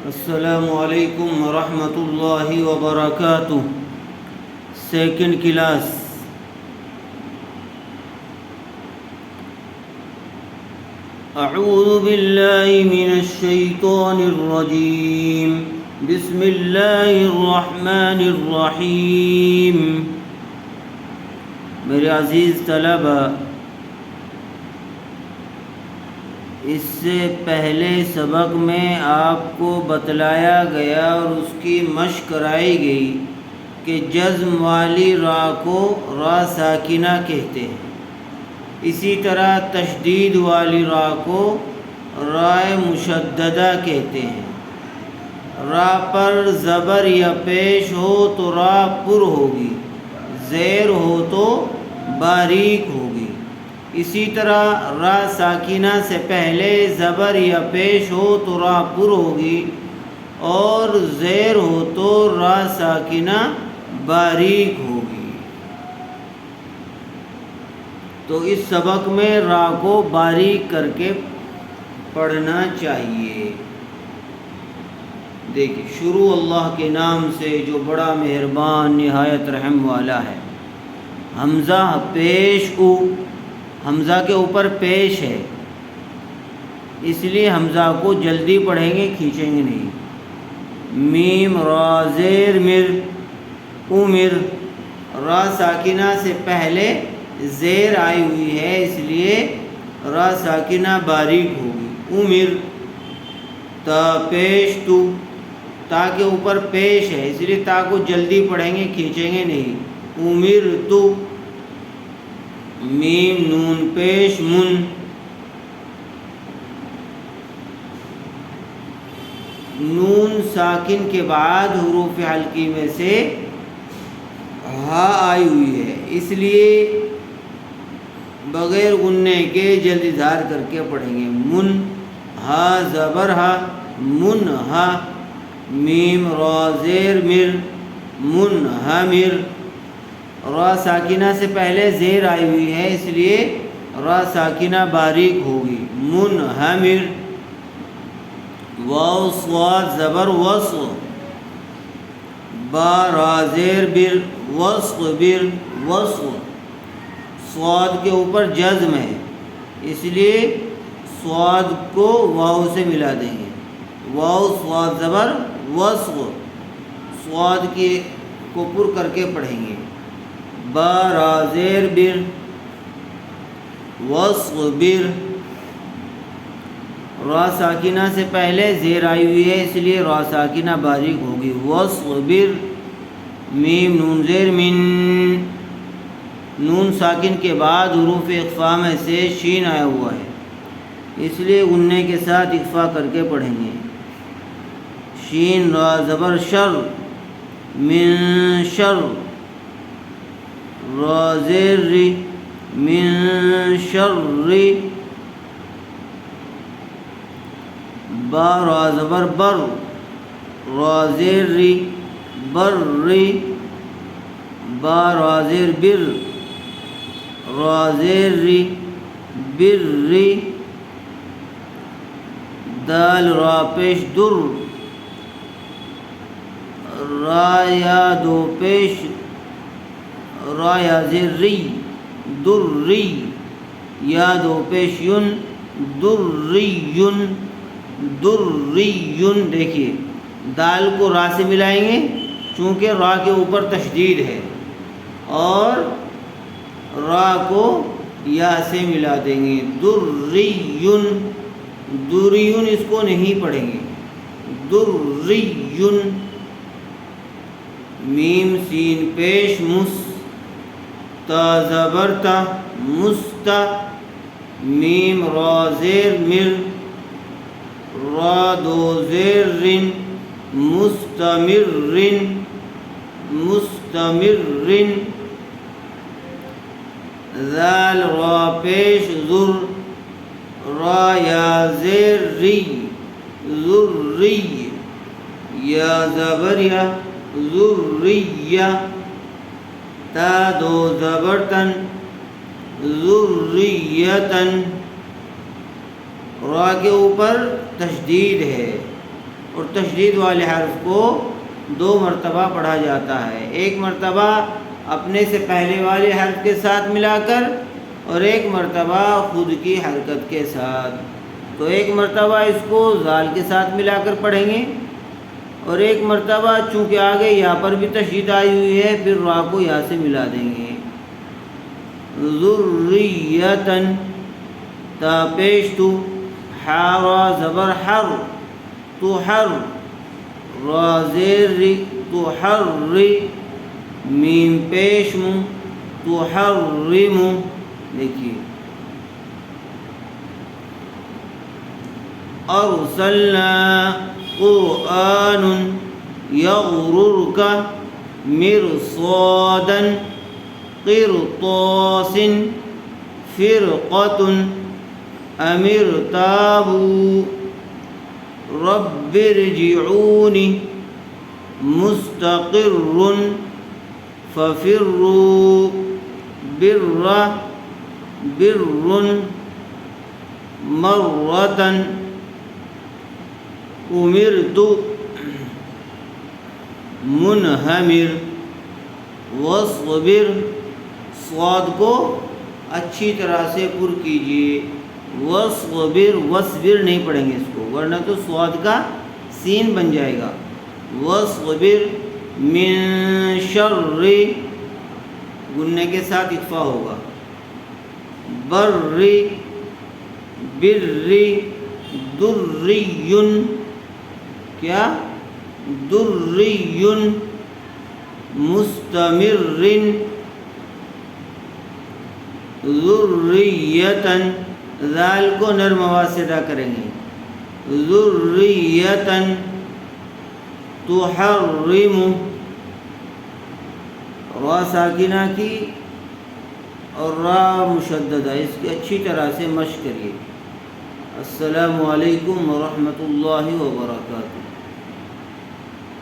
السلام علیکم ورحمۃ اللہ وبرکاتہ۔ Second class. اعوذ باللہ من الشیطان الرجیم، بسم اللہ الرحمن الرحیم۔ میرے عزیز طلبہ، اس سے پہلے سبق میں آپ کو بتلایا گیا اور اس کی مشق کرائی گئی کہ جزم والی را کو را ساکنہ کہتے ہیں، اسی طرح تشدید والی را کو رائے مشددہ کہتے ہیں۔ را پر زبر یا پیش ہو تو را پر ہوگی، زیر ہو تو باریک ہوگی۔ اسی طرح را ساکنہ سے پہلے زبر یا پیش ہو تو را پر ہوگی، اور زیر ہو تو را ساکنہ باریک ہوگی۔ تو اس سبق میں را کو باریک کر کے پڑھنا چاہیے۔ دیکھیں، شروع اللہ کے نام سے جو بڑا مہربان نہایت رحم والا ہے۔ حمزہ پیش او، حمزہ کے اوپر پیش ہے، اس لیے حمزہ کو جلدی پڑھیں گے، کھینچیں گے نہیں۔ میم را زیر مر، عمر، را ساکنہ سے پہلے زیر آئی ہوئی ہے، اس لیے را ساکنہ باریک ہوگی۔ عمر، تا پیش تو، تا کے اوپر پیش ہے، اس لیے تا کو جلدی پڑھیں گے، کھینچیں گے نہیں۔ عمر تو، میم نون پیش من، نون ساکن کے بعد حروف حلقی میں سے ہا آئی ہوئی ہے، اس لیے بغیر غننے کے جلد اظہار کر کے پڑھیں گے۔ من، ہا زبر ہا، من ہا۔ میم را زیر مر، من ہا مر، را ساکنہ سے پہلے زیر آئی ہوئی ہے، اس لیے را ساکنہ باریک ہوگی۔ منہمر، واو صاد زبر وص، با را زیر بر، وص بر، وص، صاد کے اوپر جزم ہے، اس لیے صاد کو واو سے ملا دیں گے۔ واو صاد زبر وص، صاد کو پر کر کے پڑھیں گے۔ با را زیر بر، وصبر، را ساکنہ سے پہلے زیر آئی ہوئی ہے، اس لیے را ساکنہ باریک ہوگی۔ وصبر، میم نون زیر من، نون ساکن کے بعد حروف اخفا میں سے شین آیا ہوا ہے، اس لیے غننے کے ساتھ اخفا کر کے پڑھیں گے۔ شین را زبر شر، من شر، را زیر ری، من شر ری، با را زبر بر، را زیر ری، بر ری، با را زیر بر، را زیر ری، بر ری، دال را پیش در، را یا دو پیش، را یا زیر ری، در ری، یا دو پیش یون، در ری یون، در ری یون۔ دیکھیے، دال کو را سے ملائیں گے چونکہ را کے اوپر تشدید ہے، اور را کو یا سے ملا دیں گے۔ در ری یون، در یون اس کو نہیں پڑھیں گے، در ری یون۔ میم سین پیش مس، تا زبر تا، مستا، میم را زیر مر، را دو زیر رن، مستمر رن، مستمر رن، ذال را پیش ذر، را یا زیر ری، ذری، یا زبر یا، ذریہ، تا دو زبرتن، ذریتن، را کے اوپر تشدید ہے، اور تشدید والے حرف کو 2 مرتبہ پڑھا جاتا ہے، ایک مرتبہ اپنے سے پہلے والے حرف کے ساتھ ملا کر اور ایک مرتبہ خود کی حرکت کے ساتھ۔ تو ایک مرتبہ اس کو زال کے ساتھ ملا کر پڑھیں گے اور ایک مرتبہ چونکہ آگے یہاں پر بھی تشدید آئی ہوئی ہے پھر را کو یہاں سے ملا دیں گے۔ ذریتن تا پیش تو، حا را زبر حر تو حر، را زیر ری تو حر ری، میم پیش مو تو حر ری مو۔ دیکھیے ارسلنا قرآن یغررک مرصادا قرطاس فرقة ام ارتابوا رب ارجعون مستقر ففروا بر مرة امرت منہمر واصبر، صاد کو اچھی طرح سے پر کیجیے، واصبر، واصبر نہیں پڑھیں گے اس کو ورنہ تو صاد کا سین بن جائے گا۔ واصبر من شر، گننے کے ساتھ اخفا ہوگا، بر دری کیا دری مستمر ذریتن، ذال کو نرم آواز سے ادا کریں گے، ذریتن تحرم، را ساکنہ کی اور را مشددہ، اس کی اچھی طرح سے مشق کریے۔ السلام علیکم ورحمۃ اللہ وبرکاتہ۔